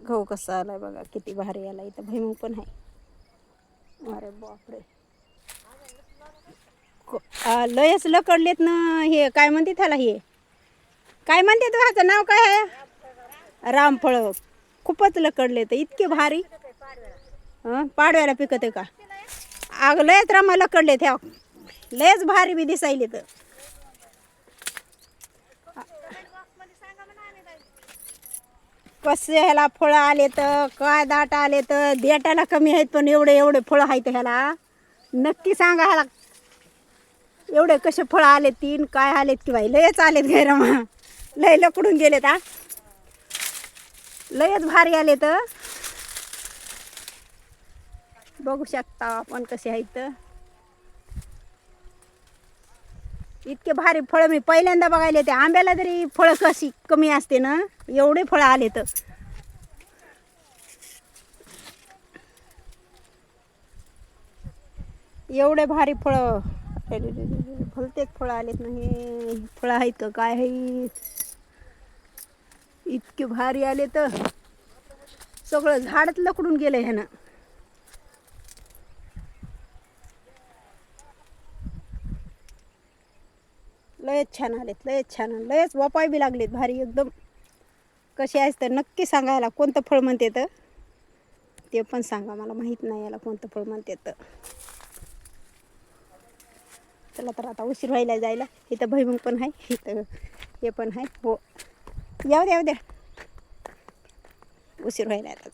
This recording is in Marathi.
गहू कसा आलाय बघा, किती भारी आला. इथं भुईमुग पण आहे. अरे बापरे, लयच लकडलेत ना. हे काय म्हणते त्याला, हे काय म्हणते ह्याचं नाव काय आहे, रामफळ. खूपच लकडले तर इतके भारी. पाडव्याला पिकत आहे का? अग लयच रामा लकडले त्या, लयच भारी बी दिसायले तर. कसे ह्याला फळं आले तर, काय दाट आले तर. देटाला कमी आहेत पण एवढे एवढे फळं आहेत ह्याला. नक्की सांगा ह्याला एवढे कसे फळं आले, तीन काय आलेत की बाई, लयच आलेत गैरमा. लय लकडून गेलेत. लयच भारी आले तर. बघू शकता आपण कसे आहेत. इतके भारी फळं मी पहिल्यांदा बघायले. ते आंब्याला तरी फळं कशी कमी असते ना, एवढे फळं आले तर. एवढे भारी फळं, भलतेच फळं आलेत ना. हे फळं आहेत का काय आहेत, इतके भारी आले तर. सगळं झाडच लकडून गेलं ह्यानं. लयच छान आलेत, लयच छान. लयच वापाय बी लागलेत भारी एकदम. कसे आहेस तर नक्की सांगायला, कोणतं फळ म्हणते तर ते पण सांगा. मला माहीत नाही याला कोणतं फळ म्हणते तर. चला तर आता उशीर व्हायला जायला. इथं भुईमुग पण आहे, इथं हे पण आहे. हो, येऊ द्या येऊ द्या, उशीर व्हायला आता.